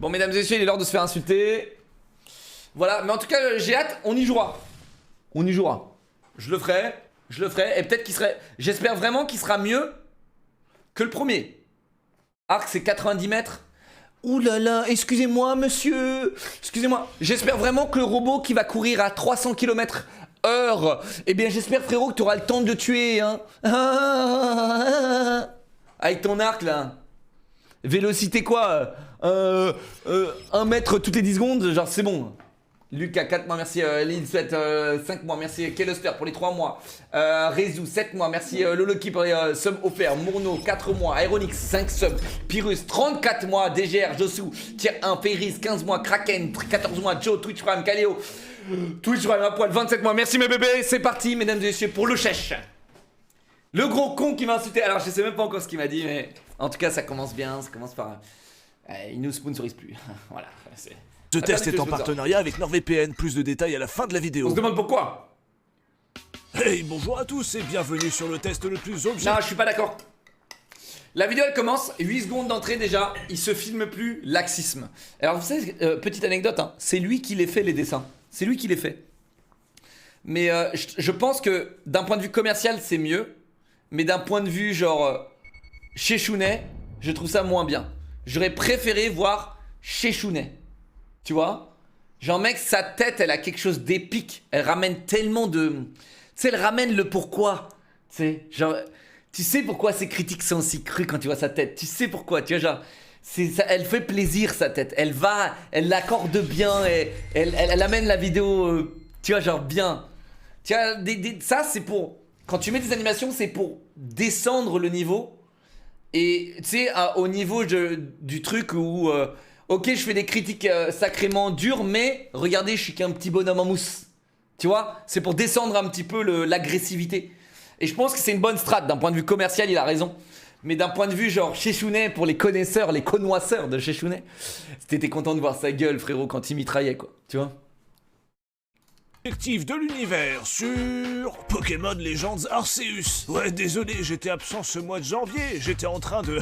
Bon, mesdames et messieurs, il est l'heure de se faire insulter. Voilà, mais en tout cas, j'ai hâte, on y jouera. On y jouera. Je le ferai, et peut-être qu'il serait... J'espère vraiment qu'il sera mieux que le premier. Arc, c'est 90 mètres. Ouh là là, excusez-moi, monsieur. Excusez-moi. J'espère vraiment que le robot qui va courir à 300 km/h, eh bien, j'espère, frérot, que tu auras le temps de le tuer, hein. Avec ton arc, là. Vélocité quoi 1 mètre toutes les 10 secondes, genre c'est bon. Lucas 4 mois, merci. Linsvet 5 mois, merci. Kelester pour les 3 mois. Rezu 7 mois, merci. Loloki pour les subs offerts. Mourno 4 mois. Aeronix 5 subs. Pyrrhus 34 mois. DGR, Josu tier 1. Ferris 15 mois. Kraken 14 mois. Joe, Twitch Prime, Kaleo. Twitch Prime à poil 27 mois. Merci mes bébés. C'est parti, mesdames et messieurs, pour le chèche. Le gros con qui m'a insulté. Alors je sais même pas encore ce qu'il m'a dit, mais en tout cas ça commence bien. Ça commence par... il nous sponsorise plus. Voilà. Ce test est en partenariat avec NordVPN, plus de détails à la fin de la vidéo. On se demande pourquoi. Hey, bonjour à tous et bienvenue sur le test le plus objectif. Non, je suis pas d'accord. La vidéo elle commence, 8 secondes d'entrée déjà, il se filme plus, laxisme. Alors vous savez, petite anecdote, hein, c'est lui qui les fait les dessins. C'est lui qui les fait. Mais je pense que d'un point de vue commercial c'est mieux. Mais d'un point de vue genre chez Chounet, je trouve ça moins bien. J'aurais préféré voir chez Chounet. Tu vois? Genre mec, sa tête elle a quelque chose d'épique. Elle ramène tellement de... Tu sais, elle ramène le pourquoi. Tu sais, genre... Tu sais pourquoi ces critiques sont si crues quand tu vois sa tête. Tu sais pourquoi, tu vois, genre... Ça, elle fait plaisir sa tête. Elle va... Elle l'accorde bien. Elle amène la vidéo... tu vois, genre bien. Tu vois, ça c'est pour... Quand tu mets des animations, c'est pour descendre le niveau. Et tu sais, au niveau du truc où... ok, je fais des critiques sacrément dures, mais regardez, je suis qu'un petit bonhomme en mousse. Tu vois? C'est pour descendre un petit peu l'agressivité. Et je pense que c'est une bonne strat. D'un point de vue commercial, il a raison. Mais d'un point de vue genre chez Chounet, pour les connaisseurs, les connoisseurs de chez Chounet, t'étais content de voir sa gueule, frérot, quand il mitraillait, quoi. Tu vois? De l'univers sur Pokémon Legends Arceus. Ouais, désolé, j'étais absent ce mois de janvier. J'étais en train de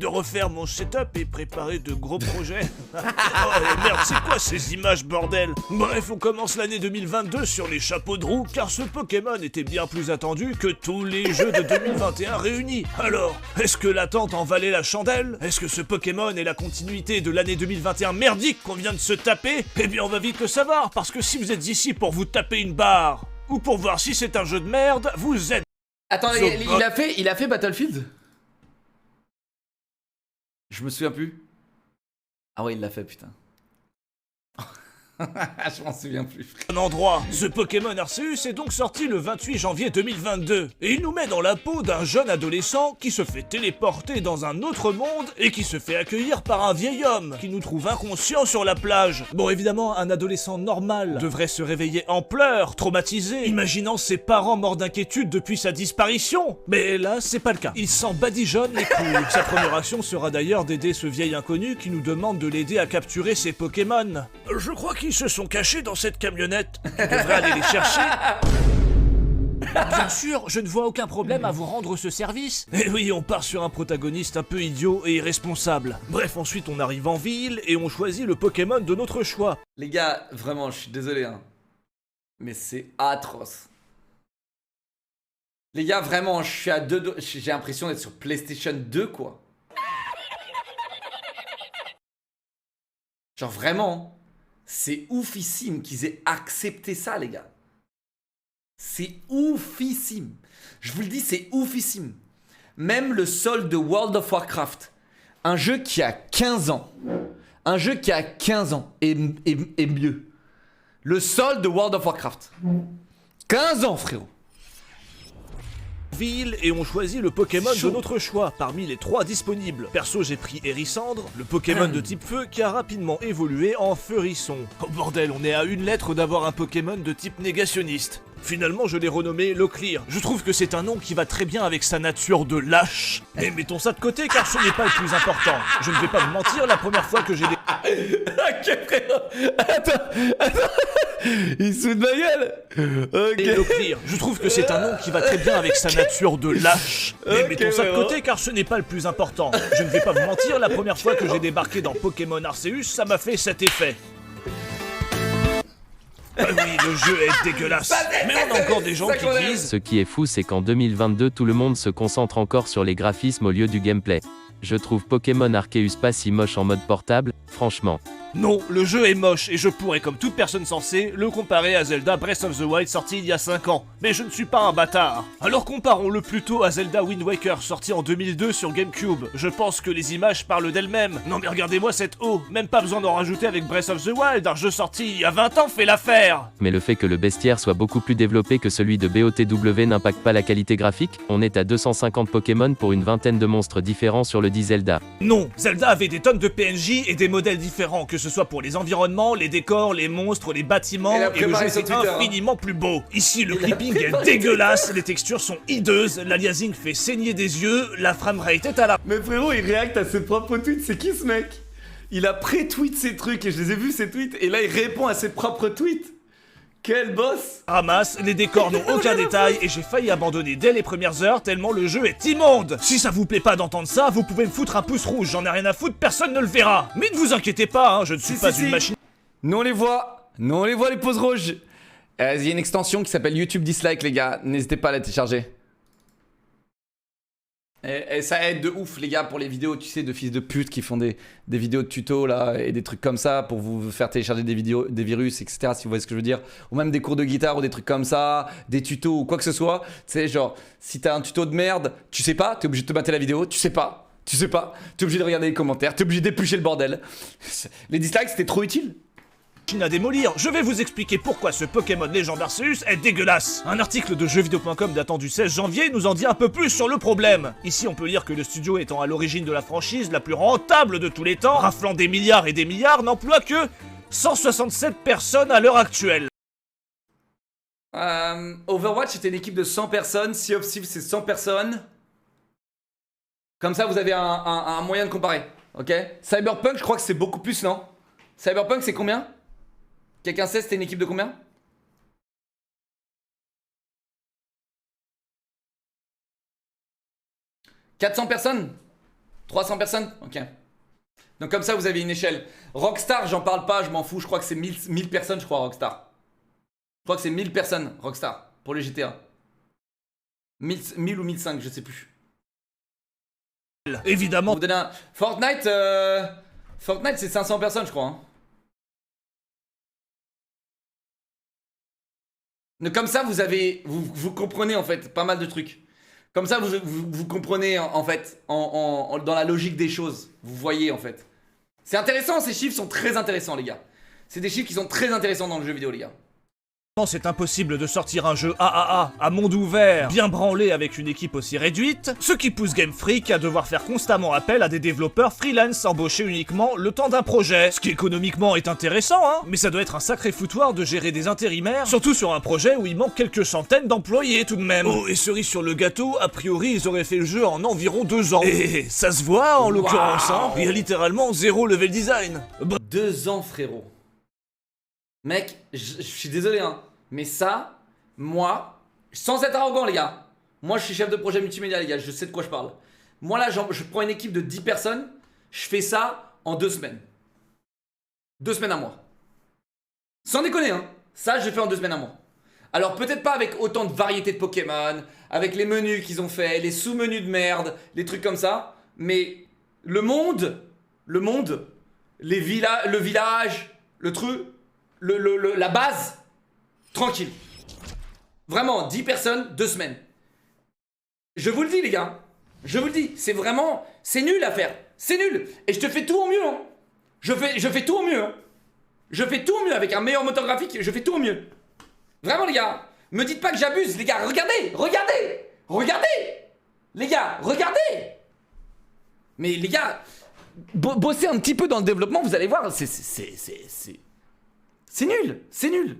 refaire mon setup et préparer de gros projets. Oh merde, c'est quoi ces images, bordel? Bref, on commence l'année 2022 sur les chapeaux de roue, car ce Pokémon était bien plus attendu que tous les jeux de 2021 réunis. Alors, est-ce que l'attente en valait la chandelle? Est-ce que ce Pokémon est la continuité de l'année 2021 merdique qu'on vient de se taper? Eh bien, on va vite le savoir, parce que si vous êtes ici pour vous taper une barre, ou pour voir si c'est un jeu de merde, vous êtes... Attends, il a fait Battlefield? Je me souviens plus. Ah ouais, il l'a fait, putain. Je m'en souviens plus. Un endroit. Ce Pokémon Arceus est donc sorti le 28 janvier 2022. Et il nous met dans la peau d'un jeune adolescent qui se fait téléporter dans un autre monde et qui se fait accueillir par un vieil homme qui nous trouve inconscient sur la plage. Bon, évidemment, un adolescent normal devrait se réveiller en pleurs, traumatisé, imaginant ses parents morts d'inquiétude depuis sa disparition. Mais là, c'est pas le cas. Il s'en badigeonne les couilles. Sa première action sera d'ailleurs d'aider ce vieil inconnu qui nous demande de l'aider à capturer ses Pokémon. Je crois qu'ils se sont cachés dans cette camionnette. Tu devrais aller les chercher. Bien sûr, je ne vois aucun problème à vous rendre ce service. Et oui, on part sur un protagoniste un peu idiot et irresponsable. Bref, ensuite on arrive en ville et on choisit le Pokémon de notre choix. Les gars, vraiment, je suis désolé, hein. Mais c'est atroce. Les gars, vraiment, je suis à j'ai l'impression d'être sur PlayStation 2, quoi. Genre vraiment, c'est oufissime qu'ils aient accepté ça, les gars. C'est oufissime. Je vous le dis, c'est oufissime. Même le solde de World of Warcraft, un jeu qui a 15 ans, est mieux. Le solde de World of Warcraft. 15 ans, frérot. Ville et on choisit le Pokémon de notre choix parmi les 3 disponibles. Perso, j'ai pris Hérissandre, le Pokémon de type feu qui a rapidement évolué en Feurisson. Oh bordel, on est à une lettre d'avoir un Pokémon de type négationniste. Finalement, je l'ai renommé Locklear. Je trouve que c'est un nom qui va très bien avec sa nature de lâche. Mais mettons ça de côté car ce n'est pas le plus important. Je ne vais pas vous mentir, la première fois que j'ai des... Ok frérot. Attends. Il se fout de ma gueule. Ok. Locklear. Je trouve que c'est un nom qui va très bien avec sa nature de lâche. Mais mettons ça de côté car ce n'est pas le plus important. Je ne vais pas vous mentir, la première fois que j'ai débarqué dans Pokémon Arceus, ça m'a fait cet effet. Ah oui, le jeu est dégueulasse. Mais on a encore des gens qui disent... Ce qui est fou, c'est qu'en 2022, tout le monde se concentre encore sur les graphismes au lieu du gameplay. Je trouve Pokémon Arceus pas si moche en mode portable, franchement. Non, le jeu est moche et je pourrais, comme toute personne sensée, le comparer à Zelda Breath of the Wild sorti il y a 5 ans. Mais je ne suis pas un bâtard. Alors comparons-le plutôt à Zelda Wind Waker sorti en 2002 sur GameCube. Je pense que les images parlent d'elles-mêmes. Non mais regardez-moi cette eau, même pas besoin d'en rajouter avec Breath of the Wild, un jeu sorti il y a 20 ans fait l'affaire. Mais le fait que le bestiaire soit beaucoup plus développé que celui de BOTW n'impacte pas la qualité graphique. On est à 250 Pokémon pour une vingtaine de monstres différents sur le dit Zelda. Non, Zelda avait des tonnes de PNJ et des modèles différents, que ce soit pour les environnements, les décors, les monstres, les bâtiments, et le jeu est infiniment plus beau. Ici, le clipping est dégueulasse, les textures sont hideuses, l'aliasing fait saigner des yeux, la framerate est à la... Mais frérot, il réacte à ses propres tweets, c'est qui ce mec? Il a pré-tweet ses trucs et je les ai vus ses tweets et là il répond à ses propres tweets. Quel boss! Ramasse, les décors n'ont aucun détail et j'ai failli abandonner dès les premières heures tellement le jeu est immonde. Si ça vous plaît pas d'entendre ça, vous pouvez me foutre un pouce rouge, j'en ai rien à foutre, personne ne le verra. Mais ne vous inquiétez pas, hein, je ne suis pas une machine... Nous on les voit les pauses rouges. Il y a une extension qui s'appelle YouTube Dislike les gars, n'hésitez pas à la télécharger. Et ça aide de ouf les gars pour les vidéos, tu sais, de fils de pute qui font des vidéos de tutos là et des trucs comme ça pour vous faire télécharger des vidéos, des virus, etc. Si vous voyez ce que je veux dire. Ou même des cours de guitare ou des trucs comme ça, des tutos ou quoi que ce soit. Tu sais, genre, si t'as un tuto de merde, tu sais pas, t'es obligé de te mater la vidéo, tu sais pas, t'es obligé de regarder les commentaires, t'es obligé d'éplucher le bordel. Les dislikes c'était trop utile. À démolir, je vais vous expliquer pourquoi ce Pokémon Légende Arceus est dégueulasse. Un article de jeuxvideo.com datant du 16 janvier nous en dit un peu plus sur le problème. Ici on peut lire que le studio étant à l'origine de la franchise la plus rentable de tous les temps, raflant des milliards et des milliards, n'emploie que 167 personnes à l'heure actuelle. Overwatch était une équipe de 100 personnes, Sea of Thieves c'est 100 personnes. Comme ça vous avez un moyen de comparer, ok? Cyberpunk je crois que c'est beaucoup plus, non? Cyberpunk c'est combien? Quelqu'un sait c'était une équipe de combien? « 400 personnes? 300 personnes? Ok. Donc comme ça vous avez une échelle. Rockstar j'en parle pas, je m'en fous, je crois que c'est 1000 personnes je crois Rockstar. Je crois que c'est 1000 personnes Rockstar pour les GTA. 1000 ou 1005 je sais plus. Évidemment. Pour vous donner un... Fortnite c'est 500 personnes je crois hein. Donc comme ça vous comprenez en fait pas mal de trucs. Comme ça vous comprenez en fait dans la logique des choses. Vous voyez en fait. C'est intéressant, ces chiffres sont très intéressants les gars. C'est des chiffres qui sont très intéressants dans le jeu vidéo les gars. C'est impossible de sortir un jeu AAA à monde ouvert, bien branlé avec une équipe aussi réduite, ce qui pousse Game Freak à devoir faire constamment appel à des développeurs freelance embauchés uniquement le temps d'un projet. Ce qui économiquement est intéressant, hein, mais ça doit être un sacré foutoir de gérer des intérimaires, surtout sur un projet où il manque quelques centaines d'employés tout de même. Oh, et cerise sur le gâteau, a priori ils auraient fait le jeu en environ 2 ans. Et ça se voit en l'occurrence, hein, il y a littéralement 0 level design. 2 ans frérot. Mec, je suis désolé hein, mais ça, moi, sans être arrogant les gars, moi je suis chef de projet multimédia les gars, je sais de quoi je parle. Moi là, je prends une équipe de 10 personnes, je fais ça en 2 semaines. 2 semaines à moi. Sans déconner hein, ça je fais en 2 semaines à moi. Alors peut-être pas avec autant de variété de Pokémon, avec les menus qu'ils ont fait, les sous-menus de merde, les trucs comme ça, mais le monde, le village, le truc... la base, tranquille. Vraiment, 10 personnes, 2 semaines. Je vous le dis les gars, je vous le dis, c'est vraiment, c'est nul à faire, c'est nul. Et je te fais tout au mieux, hein. Je fais tout au mieux, hein. Je fais tout au mieux avec un meilleur moteur graphique, je fais tout au mieux. Vraiment les gars, me dites pas que j'abuse les gars, regardez. Les gars, regardez. Mais les gars, bossez un petit peu dans le développement, vous allez voir, c'est nul, c'est nul.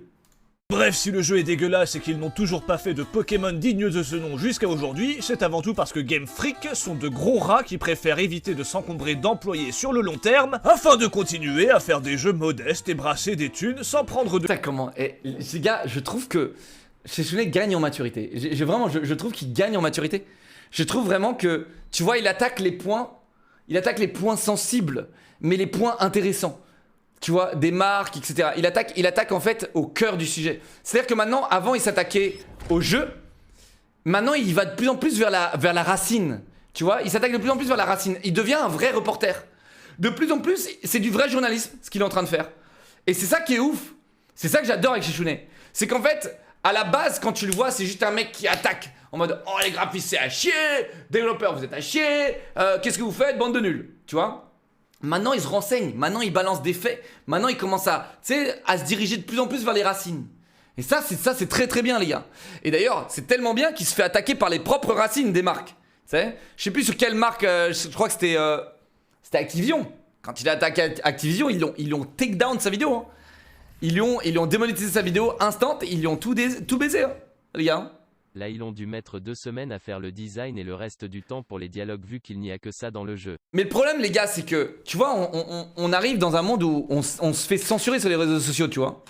Bref, si le jeu est dégueulasse et qu'ils n'ont toujours pas fait de Pokémon digne de ce nom jusqu'à aujourd'hui, c'est avant tout parce que Game Freak sont de gros rats qui préfèrent éviter de s'encombrer d'employés sur le long terme afin de continuer à faire des jeux modestes et brasser des thunes sans prendre de... Putain, comment. Et ces gars, je trouve que Shishune gagne en maturité. Je trouve qu'il gagne en maturité. Je trouve vraiment que, tu vois, il attaque les points sensibles, mais les points intéressants. Tu vois, des marques, etc. Il attaque en fait au cœur du sujet. C'est-à-dire que maintenant, avant il s'attaquait au jeu, maintenant il va de plus en plus vers la racine. Tu vois, il s'attaque de plus en plus vers la racine. Il devient un vrai reporter. De plus en plus, c'est du vrai journalisme, ce qu'il est en train de faire. Et c'est ça qui est ouf. C'est ça que j'adore avec Shishune. C'est qu'en fait, à la base, quand tu le vois, c'est juste un mec qui attaque. En mode, oh les graphistes c'est à chier, développeurs vous êtes à chier, qu'est-ce que vous faites, bande de nuls. Tu vois. Maintenant, il se renseigne, maintenant, il balance des faits, maintenant, il commence à se diriger de plus en plus vers les racines. Et ça, c'est très très bien, les gars. Et d'ailleurs, c'est tellement bien qu'il se fait attaquer par les propres racines des marques. Tu sais, je sais plus sur quelle marque, je crois que c'était Activision. Quand il a attaqué Activision, ils l'ont take down sa vidéo. Hein. Ils lui ont démonétisé sa vidéo instant, ils lui ont tout baisé, hein, les gars. Là ils ont dû mettre 2 semaines à faire le design et le reste du temps pour les dialogues vu qu'il n'y a que ça dans le jeu. Mais le problème les gars c'est que, tu vois, on arrive dans un monde où on se fait censurer sur les réseaux sociaux, tu vois.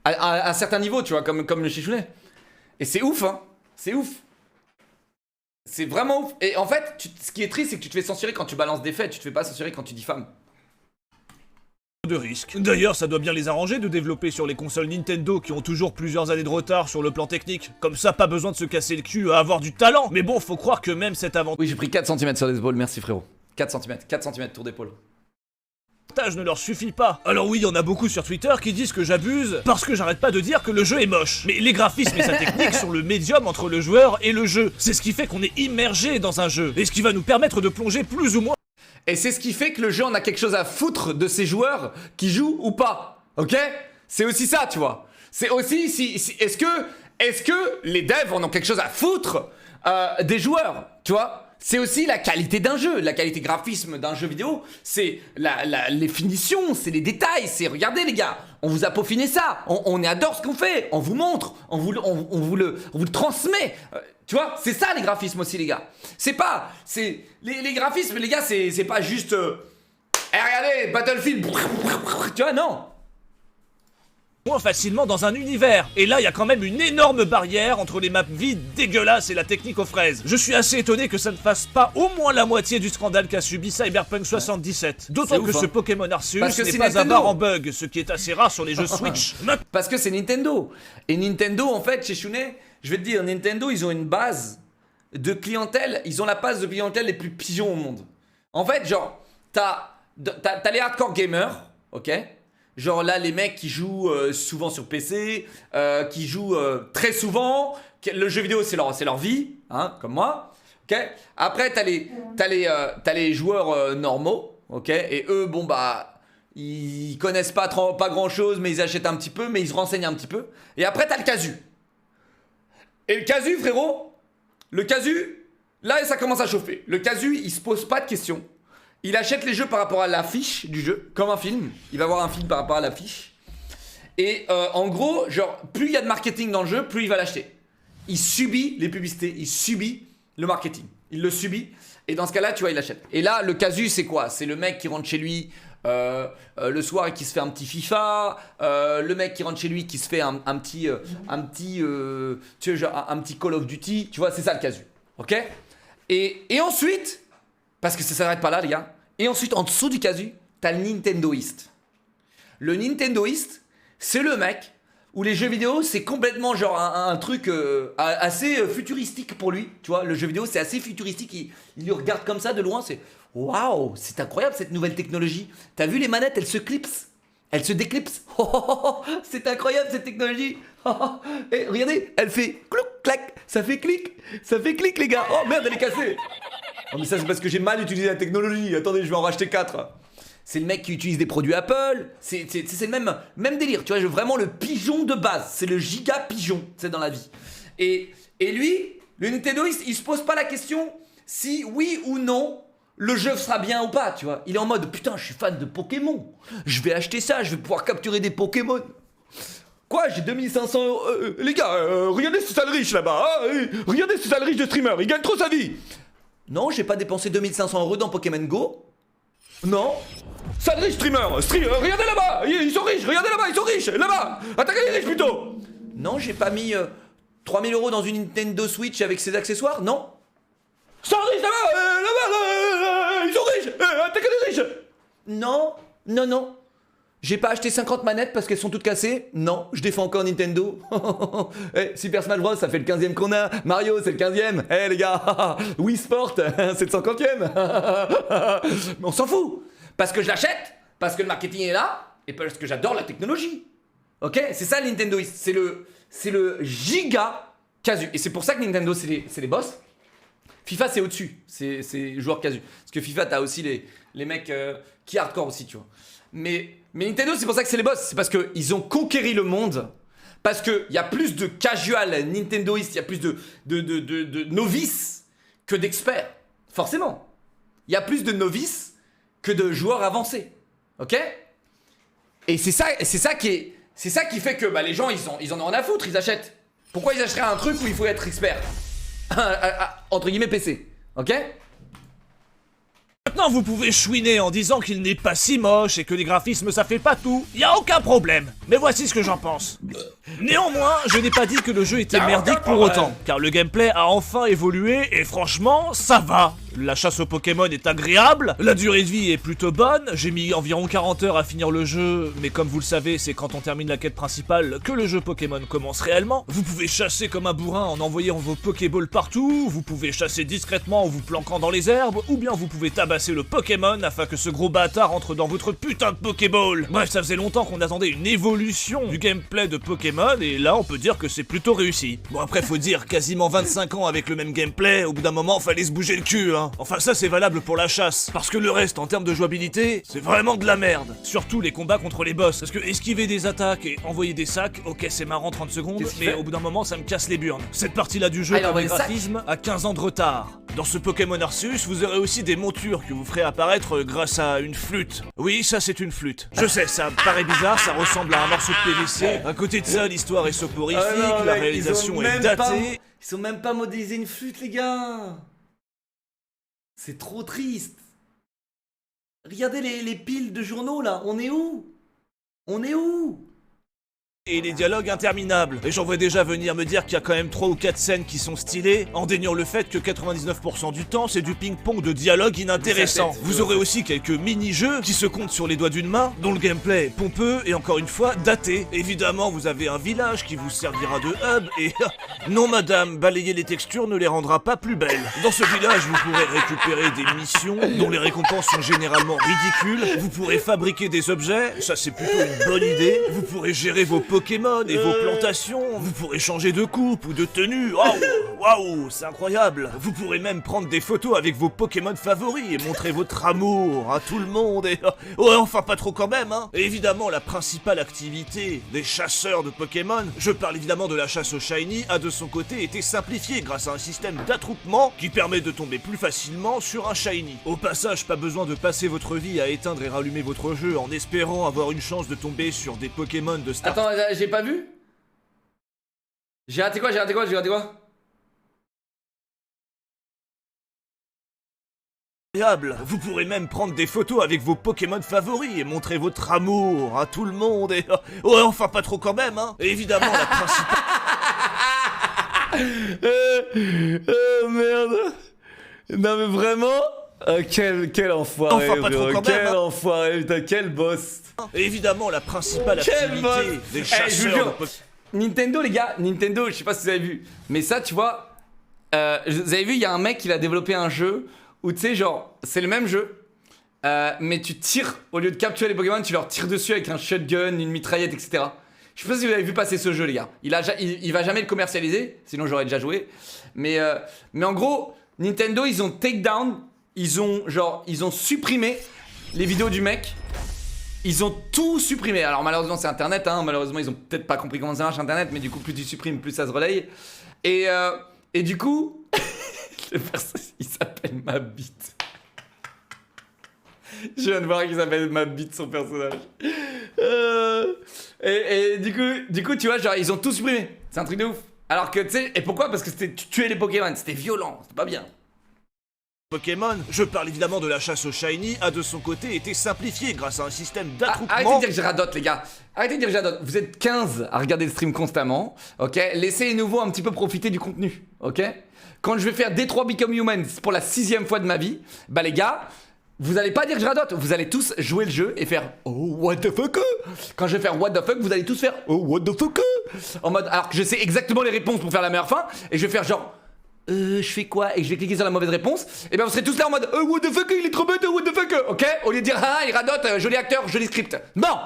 À certains niveaux, tu vois, comme le Shishune. Et c'est ouf, hein. C'est ouf. C'est vraiment ouf. Et en fait, ce qui est triste c'est que tu te fais censurer quand tu balances des faits, tu te fais pas censurer quand tu diffames. De risque. D'ailleurs, ça doit bien les arranger de développer sur les consoles Nintendo qui ont toujours plusieurs années de retard sur le plan technique. Comme ça, pas besoin de se casser le cul à avoir du talent. Mais bon, faut croire que même cet avantage Oui, j'ai pris 4 cm sur les épaules, merci frérot. 4 cm tour d'épaule. ne leur suffit pas. Alors oui, il y en a beaucoup sur Twitter qui disent que j'abuse parce que j'arrête pas de dire que le jeu est moche. Mais les graphismes et sa technique sont le médium entre le joueur et le jeu. C'est ce qui fait qu'on est immergé dans un jeu et ce qui va nous permettre de plonger plus ou moins. Et c'est ce qui fait que le jeu en a quelque chose à foutre de ses joueurs qui jouent ou pas. Ok? C'est aussi ça, tu vois. C'est aussi est-ce que les devs en ont quelque chose à foutre des joueurs, tu vois? C'est aussi la qualité d'un jeu, la qualité graphisme d'un jeu vidéo, c'est les finitions, c'est les détails, c'est regardez les gars, on vous a peaufiné ça, on adore ce qu'on fait, on vous montre, on vous le transmet. Tu vois, c'est ça les graphismes aussi les gars. C'est pas, les graphismes les gars, c'est pas juste, regardez Battlefield, tu vois, non. Moins facilement dans un univers. Et là, il y a quand même une énorme barrière entre les maps vides dégueulasses et la technique aux fraises. Je suis assez étonné que ça ne fasse pas au moins la moitié du scandale qu'a subi Cyberpunk 77. D'autant que ce Pokémon Arceus n'est pas avare en bug, ce qui est assez rare sur les jeux Switch. Parce que c'est Nintendo. Et Nintendo, en fait, chez Shishune, je vais te dire, Nintendo, ils ont une base de clientèle, ils ont la base de clientèle les plus pigeons au monde. En fait, genre, t'as les hardcore gamers, ok? Genre là, les mecs qui jouent souvent sur PC, qui jouent très souvent, le jeu vidéo c'est leur vie, hein, comme moi. Okay. Après, t'as les joueurs normaux, ok. Et eux, bon bah, ils connaissent pas grand chose, mais ils achètent un petit peu, mais ils se renseignent un petit peu. Et après, t'as le casu. Et le casu, frérot, là ça commence à chauffer. Le casu, il se pose pas de questions. Il achète les jeux par rapport à l'affiche du jeu, comme un film. Il va voir un film par rapport à l'affiche. Et en gros, genre, plus il y a de marketing dans le jeu, plus il va l'acheter. Il subit les publicités, il subit le marketing. Il le subit. Et dans ce cas-là, tu vois, il l'achète. Et là, le casu, c'est quoi? C'est le mec qui rentre chez lui le soir et qui se fait un petit FIFA. Le mec qui rentre chez lui qui se fait un petit tu sais, genre, un petit Call of Duty. Tu vois, c'est ça le casu. Ok? Et ensuite... Parce que ça s'arrête pas là, les gars. Et ensuite, en dessous du casu, t'as le Nintendoist. Le Nintendoist, c'est le mec où les jeux vidéo, c'est complètement genre un truc assez futuristique pour lui. Tu vois, le jeu vidéo, c'est assez futuristique. Il le regarde comme ça de loin, c'est waouh, c'est incroyable cette nouvelle technologie. T'as vu les manettes, elles se clipsent. Elles se déclipsent. Oh, oh, oh, c'est incroyable cette technologie. Oh, oh. Et regardez, elle fait clouc, clac. Ça fait clic, les gars. Oh merde, elle est cassée. Oh mais ça c'est parce que j'ai mal utilisé la technologie. Attendez, je vais en racheter 4. C'est le mec qui utilise des produits Apple. C'est le même délire. Tu vois, vraiment le pigeon de base. C'est le giga pigeon, c'est dans la vie. Et lui, le Nintendoist, il se pose pas la question si oui ou non le jeu sera bien ou pas, tu vois. Il est en mode putain, je suis fan de Pokémon. Je vais acheter ça, je vais pouvoir capturer des Pokémon. Quoi, j'ai 2500 euros. Les gars, regardez ce sale riche là-bas. Hein, regardez ce sale riche de streamer, il gagne trop sa vie. Non, j'ai pas dépensé 2500 euros dans Pokémon Go. Non. Sale riche streamer, regardez là-bas, ils sont riches, regardez là-bas, ils sont riches, là-bas. Attaquez les riches plutôt. Non, j'ai pas mis 3000 euros dans une Nintendo Switch avec ses accessoires, non. Sale riche là-bas, ils sont riches, attaquez les riches. Non, non, non. J'ai pas acheté 50 manettes parce qu'elles sont toutes cassées. Non, je défends encore Nintendo. Super Smash Bros, ça fait le 15ème qu'on a. Mario, c'est le 15ème. Les gars, Wii Sport, c'est le 50ème. Mais on s'en fout. Parce que je l'achète, parce que le marketing est là, et parce que j'adore la technologie. Ok. C'est ça Nintendo. C'est le giga casu. Et c'est pour ça que Nintendo, c'est les boss. FIFA, c'est au-dessus. C'est joueur casu. Parce que FIFA, t'as aussi les mecs qui hardcore aussi, tu vois. Mais Nintendo, c'est pour ça que c'est les boss. C'est parce qu'ils ont conquéri le monde. Parce qu'il y a plus de casual Nintendoistes, il y a plus de novices que d'experts. Forcément. Il y a plus de novices que de joueurs avancés. Ok. Et c'est ça qui fait que les gens, ils en ont rien à foutre, ils achètent. Pourquoi ils achèteraient un truc où il faut être expert? Entre guillemets PC. Ok. Maintenant, vous pouvez chouiner en disant qu'il n'est pas si moche et que les graphismes ça fait pas tout. Y a aucun problème. Mais voici ce que j'en pense. Néanmoins, je n'ai pas dit que le jeu était merdique pour autant, car le gameplay a enfin évolué et franchement, ça va. La chasse aux Pokémon est agréable, la durée de vie est plutôt bonne, j'ai mis environ 40 heures à finir le jeu, mais comme vous le savez, c'est quand on termine la quête principale que le jeu Pokémon commence réellement. Vous pouvez chasser comme un bourrin en envoyant vos Pokéballs partout, vous pouvez chasser discrètement en vous planquant dans les herbes, ou bien vous pouvez tabasser le Pokémon afin que ce gros bâtard entre dans votre putain de Pokéball. Bref, ça faisait longtemps qu'on attendait une évolution du gameplay de Pokémon, et là on peut dire que c'est plutôt réussi. Bon après faut dire, quasiment 25 ans avec le même gameplay, au bout d'un moment fallait se bouger le cul hein. Enfin ça c'est valable pour la chasse, parce que le reste en termes de jouabilité, c'est vraiment de la merde. Surtout les combats contre les boss, parce que esquiver des attaques et envoyer des sacs, ok c'est marrant 30 secondes, mais au bout d'un moment ça me casse les burnes. Cette partie là du jeu pour le graphisme a 15 ans de retard. Dans ce Pokémon Arceus, vous aurez aussi des montures que vous ferez apparaître grâce à une flûte. Oui, ça c'est une flûte. Je sais, ça paraît bizarre, ça ressemble à un morceau de PVC. À côté de ça, l'histoire est soporifique, la réalisation est datée. Ils sont même pas modélisés une flûte les gars. C'est trop triste. Regardez les piles de journaux là, on est où? On est où? Et les dialogues interminables. Et j'en vois déjà venir me dire qu'il y a quand même 3 ou 4 scènes qui sont stylées, en déniant le fait que 99% du temps, c'est du ping-pong de dialogue inintéressant. Vous aurez aussi quelques mini-jeux qui se comptent sur les doigts d'une main, dont le gameplay est pompeux et encore une fois daté. Évidemment, vous avez un village qui vous servira de hub et... non madame, balayer les textures ne les rendra pas plus belles. Dans ce village, vous pourrez récupérer des missions dont les récompenses sont généralement ridicules. Vous pourrez fabriquer des objets, ça c'est plutôt une bonne idée. Vous pourrez gérer vos Pokémon et vos plantations, vous pourrez changer de coupe ou de tenue, waouh, c'est incroyable. Vous pourrez même prendre des photos avec vos Pokémon favoris et montrer votre amour à tout le monde et... ouais, enfin pas trop quand même, hein. Et évidemment, la principale activité des chasseurs de Pokémon, je parle évidemment de la chasse aux Shiny, a de son côté été simplifiée grâce à un système d'attroupement qui permet de tomber plus facilement sur un Shiny. Au passage, pas besoin de passer votre vie à éteindre et rallumer votre jeu en espérant avoir une chance de tomber sur des Pokémon de start. Attends, j'ai pas vu? J'ai raté quoi? Vous pourrez même prendre des photos avec vos Pokémon favoris et montrer votre amour à tout le monde et... ouais, enfin pas trop quand même, hein. Et évidemment, la principale... oh merde. Non mais vraiment? Quel enfoiré, enfin, pas trop quand même, quel enfoiré, putain, quel boss. Et évidemment, la principale activité des chasseurs de Nintendo, les gars, je sais pas si vous avez vu, mais ça, tu vois, vous avez vu, il y a un mec qui a développé un jeu où, tu sais, genre, c'est le même jeu, mais tu tires, au lieu de capturer les Pokémon, tu leur tires dessus avec un shotgun, une mitraillette, etc. Je sais pas si vous avez vu passer ce jeu, les gars. Il va jamais le commercialiser, sinon j'aurais déjà joué. Mais en gros, Nintendo, ils ont take down, ils ont supprimé les vidéos du mec. Ils ont tout supprimé. Alors malheureusement c'est internet, hein. Malheureusement ils ont peut-être pas compris comment ça marche internet, mais du coup plus tu supprimes, plus ça se relaye. Et du coup, le personnage il s'appelle Mabit. Je viens de voir qu'il s'appelle Mabit son personnage. Et du coup, tu vois, genre, ils ont tout supprimé. C'est un truc de ouf. Alors que, tu sais, et pourquoi? Parce que c'était tuer les Pokémon. C'était violent, c'était pas bien. Pokémon, je parle évidemment de la chasse au shiny, a de son côté été simplifié grâce à un système d'attroupement. Arrêtez de dire que je radote, les gars. Arrêtez de dire que je radote. Vous êtes 15 à regarder le stream constamment, ok? Laissez les nouveaux un petit peu profiter du contenu, ok? Quand je vais faire Détroit Become Human pour la 6ème fois de ma vie, bah les gars, vous allez pas dire que je radote. Vous allez tous jouer le jeu et faire oh what the fuck. Quand je vais faire what the fuck, vous allez tous faire oh what the fuck. En mode, alors que je sais exactement les réponses pour faire la meilleure fin, et je vais faire genre je fais quoi? Et que je vais cliquer sur la mauvaise réponse, et ben vous serez tous là en mode what the fuck, il est trop bête, what the fuck, ok? Au lieu de dire ah il radote, joli acteur, joli script. Non!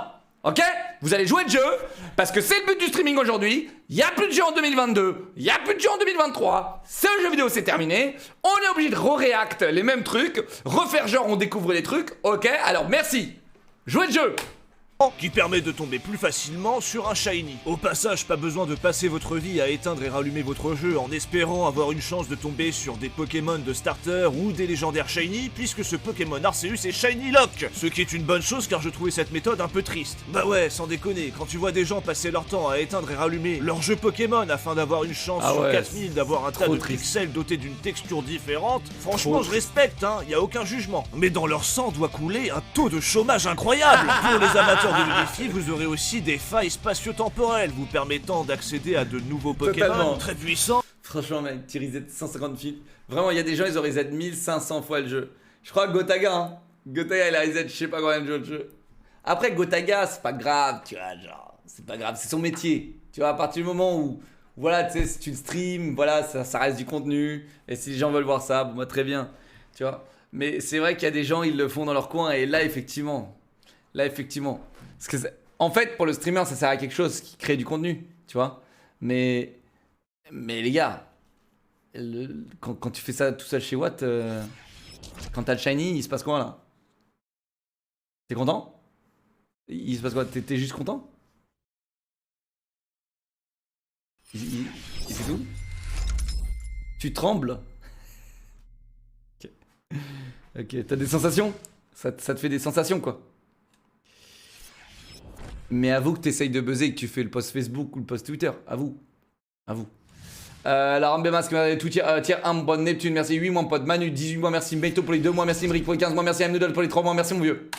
Ok? Vous allez jouer le jeu, parce que c'est le but du streaming aujourd'hui. Il n'y a plus de jeu en 2022, il n'y a plus de jeu en 2023. Ce jeu vidéo c'est terminé. On est obligé de re-react les mêmes trucs, refaire genre on découvre les trucs, ok? Alors merci. Jouez le jeu. Qui permet de tomber plus facilement sur un shiny. Au passage, pas besoin de passer votre vie à éteindre et rallumer votre jeu en espérant avoir une chance de tomber sur des Pokémon de starter ou des légendaires shiny, puisque ce Pokémon Arceus est shiny lock. Ce qui est une bonne chose car je trouvais cette méthode un peu triste. Bah ouais, sans déconner, quand tu vois des gens passer leur temps à éteindre et rallumer leur jeu Pokémon afin d'avoir une chance sur 4000 d'avoir un tas de pixels dotés d'une texture différente, franchement je respecte, hein, y a aucun jugement. Mais dans leur sang doit couler un taux de chômage incroyable. Pour les amateurs de défis, vous aurez aussi des failles spatio-temporelles vous permettant d'accéder à de nouveaux Pokémon très puissants. Franchement mec, tu reset 150 fils. Vraiment, il y a des gens, ils ont reset 1500 fois le jeu. Je crois que Gotaga, hein. Gotaga il a reset je sais pas combien de jeux de jeu. Après Gotaga, c'est pas grave, tu vois, genre, c'est pas grave, c'est son métier. Tu vois, à partir du moment où, voilà, tu sais, si tu le stream, voilà, ça reste du contenu. Et si les gens veulent voir ça, bon, moi très bien, tu vois. Mais c'est vrai qu'il y a des gens, ils le font dans leur coin, et là, effectivement. Parce que en fait, pour le streamer, ça sert à quelque chose qui crée du contenu, tu vois. Mais les gars, quand tu fais ça tout seul chez Watt, quand t'as le shiny, il se passe quoi là? T'es content? Il se passe quoi? T'es juste content? Il fait tout? Tu trembles? Ok, t'as des sensations? Ça te fait des sensations quoi? Mais avoue que t'essayes de buzzer et que tu fais le post Facebook ou le post Twitter. Avoue. La Rambe Masque, tout tier 1, mon pote Neptune, merci 8 mois, mon pote Manu, 18 mois, merci Mbeito pour les 2 mois, merci Emric pour les 15 mois, merci M-Noodle pour les 3 mois, merci mon vieux.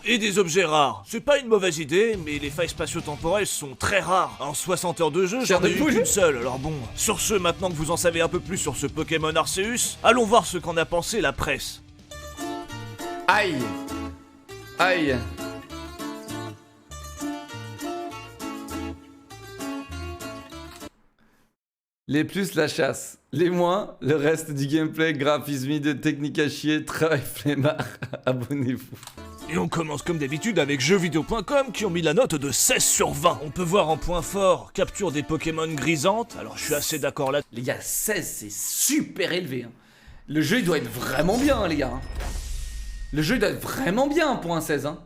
Et des objets rares. C'est pas une mauvaise idée, mais les failles spatio-temporelles sont très rares. En 60 heures de jeu, j'en ai eu qu'une seule, alors bon. Sur ce, maintenant que vous en savez un peu plus sur ce Pokémon Arceus, allons voir ce qu'en a pensé la presse. Aïe. Les plus la chasse, les moins le reste du gameplay, graphisme de technique à chier, travail flemmard, abonnez-vous. Et on commence comme d'habitude avec jeuxvideo.com qui ont mis la note de 16 sur 20. On peut voir en point fort, capture des Pokémon grisantes, alors je suis assez d'accord là. Les gars, 16 c'est super élevé. Hein. Le jeu il doit être vraiment bien hein, les gars. Hein. Le jeu il doit être vraiment bien pour un 16. Hein.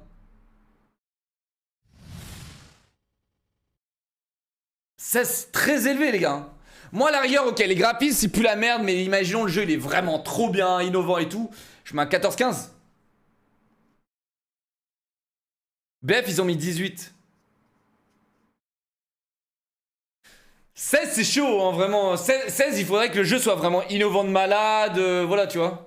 16 très élevé les gars. Hein. Moi à la rigueur, ok, les graphismes c'est plus la merde, mais imaginons le jeu il est vraiment trop bien, innovant et tout. Je mets un 14-15. BF ils ont mis 18. 16 c'est chaud hein, vraiment. 16 il faudrait que le jeu soit vraiment innovant de malade, voilà tu vois.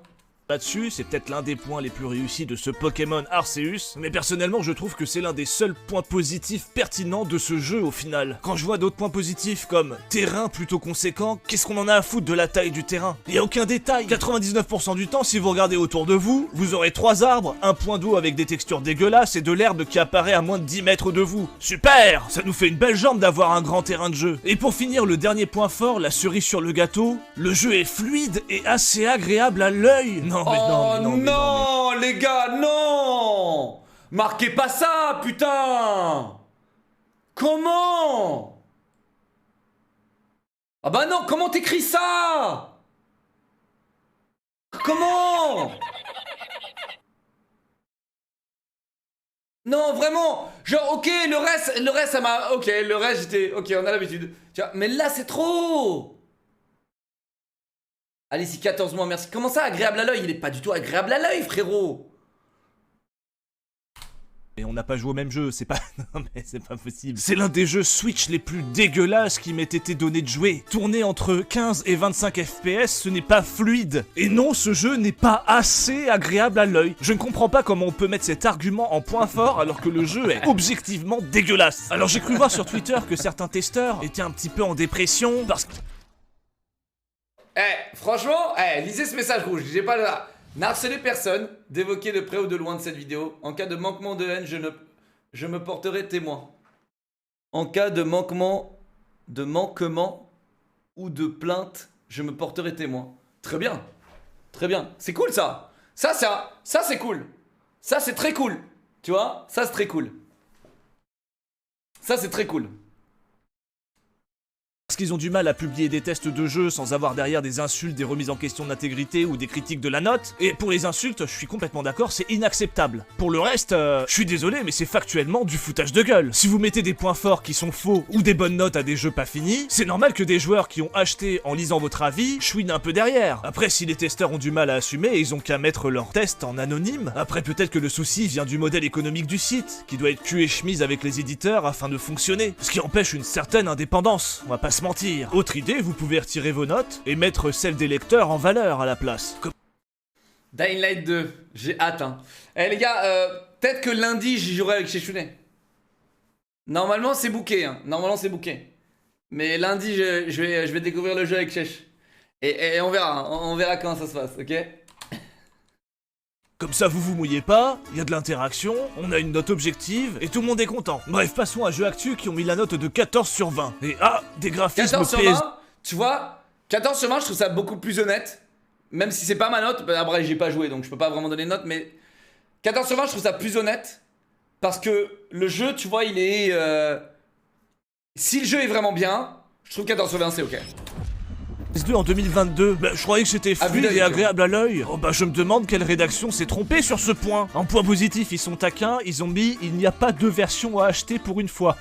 Là-dessus, c'est peut-être l'un des points les plus réussis de ce Pokémon Arceus, mais personnellement je trouve que c'est l'un des seuls points positifs pertinents de ce jeu au final. Quand je vois d'autres points positifs comme terrain plutôt conséquent, qu'est-ce qu'on en a à foutre de la taille du terrain? Il y a aucun détail. 99% du temps, si vous regardez autour de vous, vous aurez 3 arbres, un point d'eau avec des textures dégueulasses et de l'herbe qui apparaît à moins de 10 mètres de vous. Super! Ça nous fait une belle jambe d'avoir un grand terrain de jeu. Et pour finir, le dernier point fort, la cerise sur le gâteau, le jeu est fluide et assez agréable à l'œil. Non, les gars, non! Marquez pas ça, putain! Comment? Ah bah non, comment t'écris ça? Comment? Non, vraiment, genre, ok, le reste, ça m'a... Ok, le reste, j'étais... Ok, on a l'habitude. Tu vois, mais là, c'est trop! Allez, si 14 mois, merci. Comment ça, agréable à l'œil? Il est pas du tout agréable à l'œil, frérot. Et on n'a pas joué au même jeu, c'est pas... Non mais c'est pas possible. C'est l'un des jeux Switch les plus dégueulasses qui m'ait été donné de jouer. Tourner entre 15 et 25 FPS, ce n'est pas fluide. Et non, ce jeu n'est pas assez agréable à l'œil. Je ne comprends pas comment on peut mettre cet argument en point fort alors que le jeu est objectivement dégueulasse. Alors j'ai cru voir sur Twitter que certains testeurs étaient un petit peu en dépression parce que... Franchement, lisez ce message rouge, j'ai pas là. N'harcelez personne, d'évoquer de près ou de loin de cette vidéo. En cas de manquement de haine, je me porterai témoin. En cas de manquement ou de plainte, je me porterai témoin. Très bien. Très bien. C'est cool ça. Ça c'est cool. Ça c'est très cool. Tu vois? Ça c'est très cool. Ça c'est très cool. Parce qu'ils ont du mal à publier des tests de jeu sans avoir derrière des insultes, des remises en question d'intégrité ou des critiques de la note. Et pour les insultes, je suis complètement d'accord, c'est inacceptable. Pour le reste, je suis désolé, mais c'est factuellement du foutage de gueule. Si vous mettez des points forts qui sont faux ou des bonnes notes à des jeux pas finis, c'est normal que des joueurs qui ont acheté en lisant votre avis chouinent un peu derrière. Après, si les testeurs ont du mal à assumer, ils ont qu'à mettre leurs tests en anonyme. Après, peut-être que le souci vient du modèle économique du site, qui doit être cul et chemise avec les éditeurs afin de fonctionner. Ce qui empêche une certaine indépendance, on va pas se mentir. Autre idée, vous pouvez retirer vos notes et mettre celles des lecteurs en valeur à la place. Dying Light 2, j'ai hâte hein. Les gars, peut-être que lundi j'y jouerai avec Sheshune. Normalement c'est booké hein. Normalement c'est booké. Mais lundi je vais découvrir le jeu avec Shesh. Et on verra comment ça se passe, ok? Comme ça, vous vous mouillez pas, il y a de l'interaction, on a une note objective, et tout le monde est content. Bref, passons à Jeux Actu qui ont mis la note de 14 sur 20. Et des graphismes 14 sur 20, tu vois, 14 sur 20, je trouve ça beaucoup plus honnête. Même si c'est pas ma note, après j'ai pas joué, donc je peux pas vraiment donner de note, mais 14 sur 20, je trouve ça plus honnête. Parce que le jeu, tu vois, il est... Si le jeu est vraiment bien, je trouve 14 sur 20, c'est ok. PS2 en 2022, je croyais que c'était fluide et agréable à l'œil. Oh je me demande quelle rédaction s'est trompée sur ce point. En point positif, ils sont taquins, ils ont mis il n'y a pas deux versions à acheter pour une fois.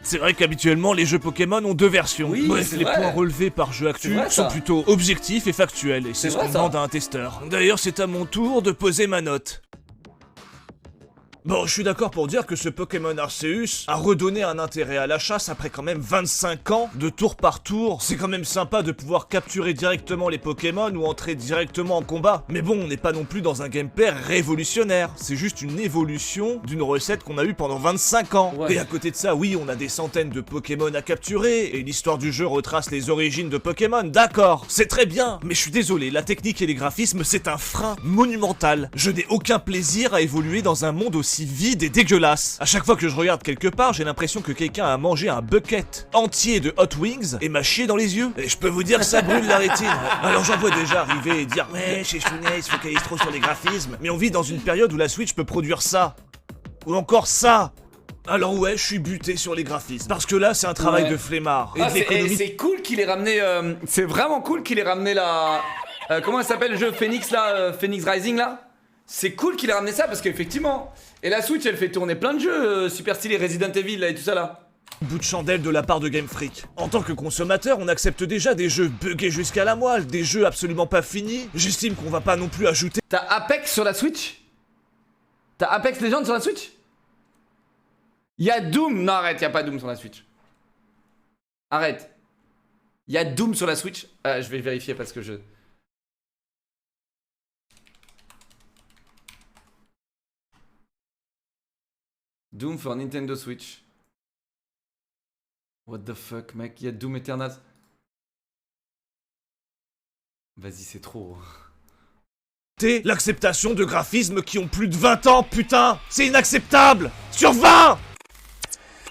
C'est vrai qu'habituellement les jeux Pokémon ont deux versions. Oui, bref, les points relevés par Jeux Actu sont plutôt objectifs et factuels, et c'est ce qu'on demande à un testeur. D'ailleurs, c'est à mon tour de poser ma note. Bon, je suis d'accord pour dire que ce Pokémon Arceus a redonné un intérêt à la chasse après quand même 25 ans de tour par tour. C'est quand même sympa de pouvoir capturer directement les Pokémon ou entrer directement en combat. Mais bon, on n'est pas non plus dans un gameplay révolutionnaire. C'est juste une évolution d'une recette qu'on a eue pendant 25 ans. Ouais. Et à côté de ça, oui, on a des centaines de Pokémon à capturer, et l'histoire du jeu retrace les origines de Pokémon, d'accord, c'est très bien. Mais je suis désolé, la technique et les graphismes, c'est un frein monumental. Je n'ai aucun plaisir à évoluer dans un monde aussi vide et dégueulasse. À chaque fois que je regarde quelque part, j'ai l'impression que quelqu'un a mangé un bucket entier de Hot Wings et m'a chié dans les yeux. Et je peux vous dire que ça brûle la rétine. Alors j'en vois déjà arriver et dire ouais, chez Sheshune, il se focalise trop sur les graphismes. Mais on vit dans une période où la Switch peut produire ça. Ou encore ça. Alors ouais, je suis buté sur les graphismes. Parce que là, c'est un travail de flemmard. Et c'est cool qu'il ait ramené... c'est vraiment cool qu'il ait ramené la... comment elle s'appelle le jeu Phoenix là, Phoenix Rising là? C'est cool qu'il ait ramené ça parce qu'effectivement... Et la Switch, elle fait tourner plein de jeux super stylés, Resident Evil là et tout ça là. Bout de chandelle de la part de Game Freak. En tant que consommateur, on accepte déjà des jeux buggés jusqu'à la moelle, des jeux absolument pas finis. J'estime qu'on va pas non plus ajouter... T'as Apex sur la Switch? T'as Apex Legends sur la Switch? Y'a Doom. Non arrête, y'a pas Doom sur la Switch. Arrête. Y'a Doom sur la Switch. Je vais vérifier parce que je... Doom for Nintendo Switch. What the fuck mec, y'a Doom Eternal. Vas-y c'est trop. L'acceptation de graphismes qui ont plus de 20 ans, putain. C'est inacceptable. Sur 20.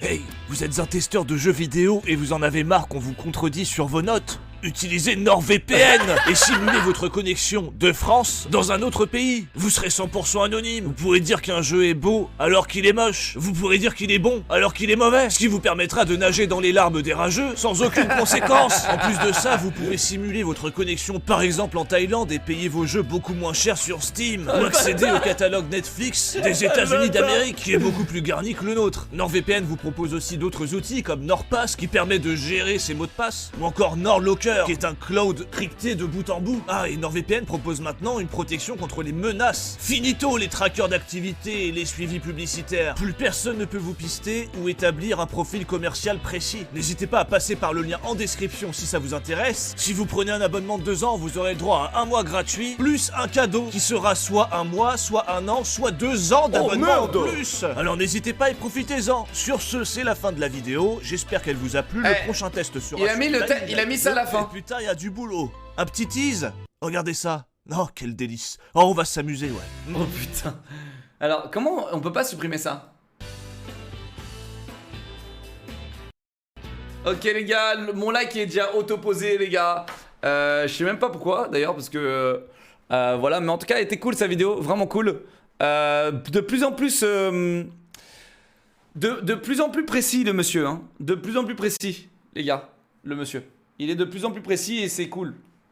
Hey, vous êtes un testeur de jeux vidéo et vous en avez marre qu'on vous contredit sur vos notes? Utilisez NordVPN et simulez votre connexion de France dans un autre pays. Vous serez 100% anonyme. Vous pourrez dire qu'un jeu est beau alors qu'il est moche. Vous pourrez dire qu'il est bon alors qu'il est mauvais. Ce qui vous permettra de nager dans les larmes des rageux sans aucune conséquence. En plus de ça, vous pouvez simuler votre connexion par exemple en Thaïlande et payer vos jeux beaucoup moins cher sur Steam. Ou accéder au catalogue Netflix des États-Unis d'Amérique qui est beaucoup plus garni que le nôtre. NordVPN vous propose aussi d'autres outils comme NordPass qui permet de gérer ses mots de passe. Ou encore NordLocker Ledger, qui est un cloud crypté de bout en bout. Ah, et NordVPN propose maintenant une protection contre les menaces. Finito les trackers d'activité et les suivis publicitaires. Plus personne ne peut vous pister ou établir un profil commercial précis. N'hésitez pas à passer par le lien en description si ça vous intéresse. Si vous prenez un abonnement de 2 ans, vous aurez le droit à 1 mois gratuit, plus un cadeau qui sera soit 1 mois, soit 1 an, soit 2 ans d'abonnement en plus. Alors n'hésitez pas et profitez-en. Sur ce, c'est la fin de la vidéo. J'espère qu'elle vous a plu. Le prochain test sera... Il a mis ça à la fin. Putain, il y a du boulot. Un petit tease. Regardez ça. Oh, quel délice. Oh, on va s'amuser, ouais. Oh putain. Alors, comment on peut pas supprimer ça? Ok les gars, mon like est déjà auto-posé les gars. Je sais même pas pourquoi d'ailleurs parce que voilà, mais en tout cas elle était cool sa vidéo, vraiment cool. De plus en plus de plus en plus précis le monsieur hein. De plus en plus précis les gars, le monsieur. Il est de plus en plus précis et c'est cool.